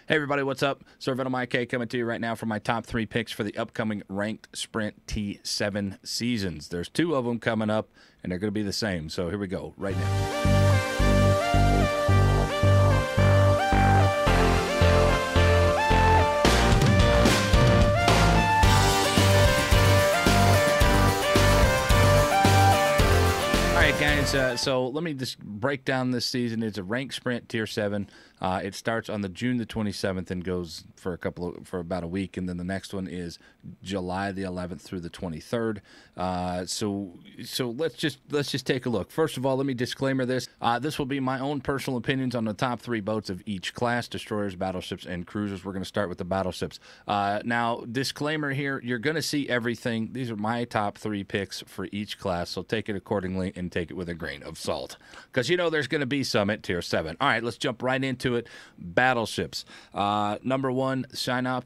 Hey everybody, what's up? Servant IK coming to you right now for my top 3 picks for the upcoming Ranked Sprint T7 seasons. There's 2 of them coming up, and they're going to be the same. So here we go, right now. Guys, so let me just break down this season. It's a ranked sprint tier 7. It starts on the June the 27th and goes for about a week, and then the next one is July the 11th through the 23rd. So let's just take a look. First of all, let me disclaimer this. This will be my own personal opinions on the top 3 boats of each class: destroyers, battleships, and cruisers. We're going to start with the battleships. Now, disclaimer here: you're going to see everything. These are my top 3 picks for each class, so take it accordingly and take it with a grain of salt, because there's going to be some at tier 7. All right, let's jump right into it. Battleships. Number 1, Sinop,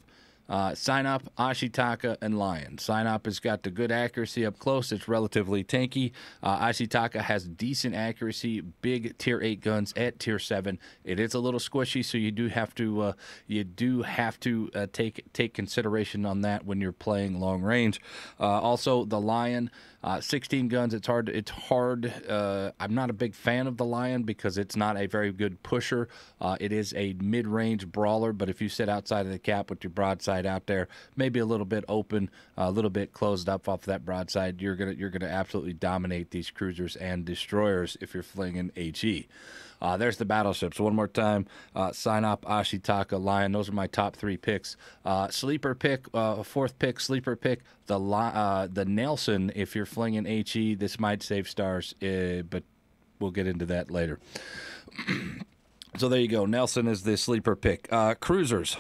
Ashitaka, and Lion. Sinop has got the good accuracy up close. It's relatively tanky. Ashitaka has decent accuracy, big tier 8 guns at tier 7. It is a little squishy, so you do have to take consideration on that when you're playing long range. Also, the Lion. 16 guns. It's hard. I'm not a big fan of the Lion because it's not a very good pusher. It is a mid-range brawler, but if you sit outside of the cap with your broadside out there, maybe a little bit open, a little bit closed up off that broadside, you're gonna absolutely dominate these cruisers and destroyers if you're flinging HE. There's the battleships. One more time. Sinop, Ashitaka, Lion. Those are my top 3 picks. Sleeper pick, 4th pick, sleeper pick, the Nelson. If you're flinging HE, this might save stars, but we'll get into that later. So there you go. Nelson is the sleeper pick. Cruisers.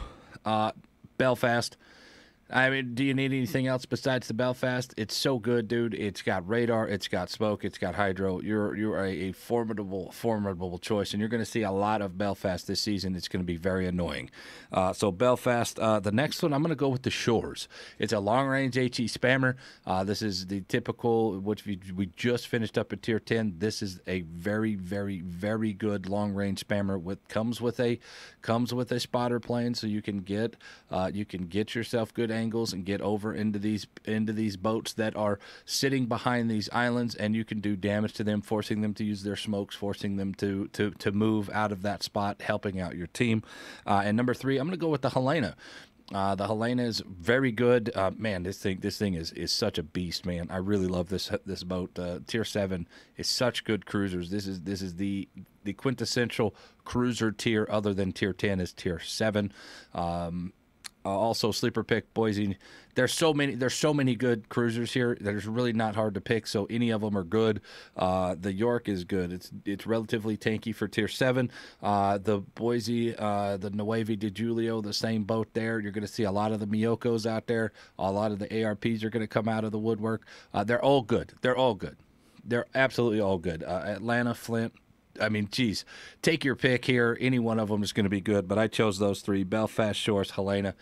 Belfast. I mean, do you need anything else besides the Belfast? It's so good, dude. It's got radar, it's got smoke, it's got hydro. You're a formidable choice, and you're going to see a lot of Belfast this season. It's going to be very annoying. So Belfast. The next one, I'm going to go with the Shores. It's a long-range HE spammer. This is the typical, which we just finished up at tier 10. This is a very, very, very good long-range spammer. Comes with a spotter plane, so you can get yourself good angles and get over into these boats that are sitting behind these islands, and you can do damage to them, forcing them to use their smokes, forcing them to move out of that spot, helping out your team. And number 3, I'm going to go with the Helena. The Helena is very good. Man, this thing is such a beast, man. I really love this boat. Tier 7 is such good cruisers. This is the quintessential cruiser tier, other than tier 10 is tier 7. Also, sleeper pick, Boise. There's so many good cruisers here that it's really not hard to pick, so any of them are good. The York is good. It's relatively tanky for tier 7. The Boise, the Nuevo de Julio, the same boat there. You're going to see a lot of the Miyokos out there. A lot of the ARPs are going to come out of the woodwork. They're all good. They're all good. They're absolutely all good. Atlanta, Flint. I mean, geez, take your pick here. Any one of them is going to be good, but I chose those 3: Belfast, Shores, Helena,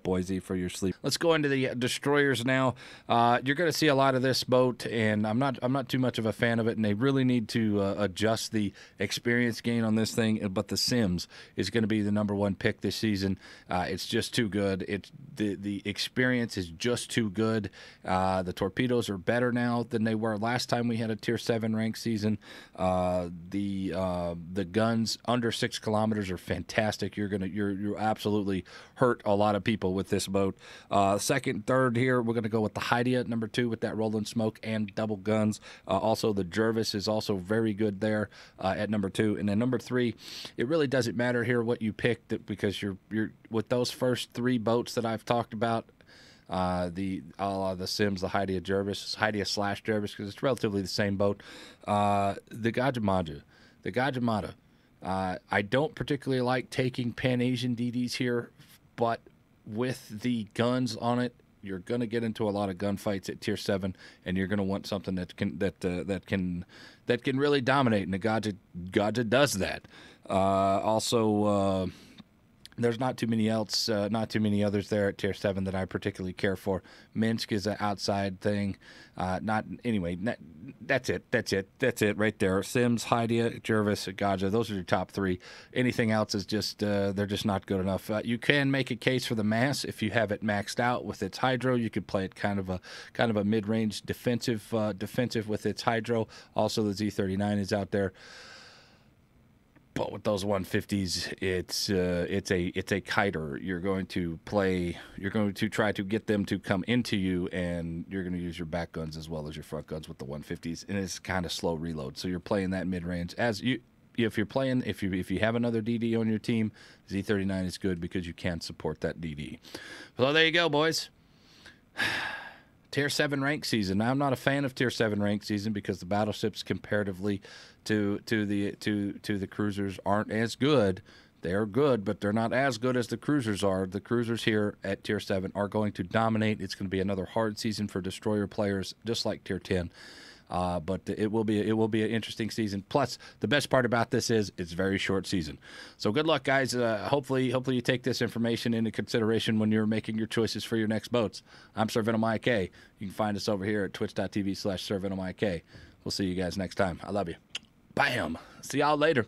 Boise for your sleep. Let's go into the destroyers now. You're going to see a lot of this boat, and I'm not too much of a fan of it, and they really need to adjust the experience gain on this thing. But the Sims is going to be the number 1 pick this season. It's just too good. The experience is just too good. The torpedoes are better now than they were last time we had a tier 7 ranked season. The guns under 6 kilometers are fantastic. You're absolutely hurt a lot of people with this boat. Second, third here, we're going to go with the Hydia, number 2, with that rolling smoke and double guns. Also, the Jervis is also very good there at number 2. And then number 3, it really doesn't matter here what you picked, because you're with those first 3 boats that I've talked about. The Sims, the Hydia Jervis, Hydia / Jervis, because it's relatively the same boat. The Gajimada. I don't particularly like taking Pan-Asian DDs here, but with the guns on it, you're going to get into a lot of gunfights at tier 7, and you're going to want something that can really dominate, and the Gaja does that. Also, There's not too many not too many others there at tier 7 that I particularly care for. Minsk is an outside thing. That's it right there. Sims, Hydia, Jervis, Gaja. Those are your top 3. Anything else is just they're just not good enough. You can make a case for the mass if you have it maxed out with its hydro. You could play it kind of a mid-range defensive with its hydro. Also, the Z39 is out there. But with those 150s, it's a kiter. You're going to try to get them to come into you, and you're going to use your back guns as well as your front guns with the 150s, and it's kind of slow reload. So you're playing that mid range if you have another DD on your team, Z39 is good because you can support that DD. So there you go, boys. Tier 7 rank season. Now, I'm not a fan of Tier 7 rank season because the battleships comparatively to the cruisers aren't as good. They're good, but they're not as good as the cruisers are. The cruisers here at Tier 7 are going to dominate. It's going to be another hard season for destroyer players, just like Tier 10. But it will be an interesting season. Plus, the best part about this is it's a very short season. So good luck, guys. Hopefully you take this information into consideration when you're making your choices for your next boats. I'm SirVenomIK. You can find us over here at twitch.tv/SirVenomIK. We'll see you guys next time. I love you. Bam. See y'all later.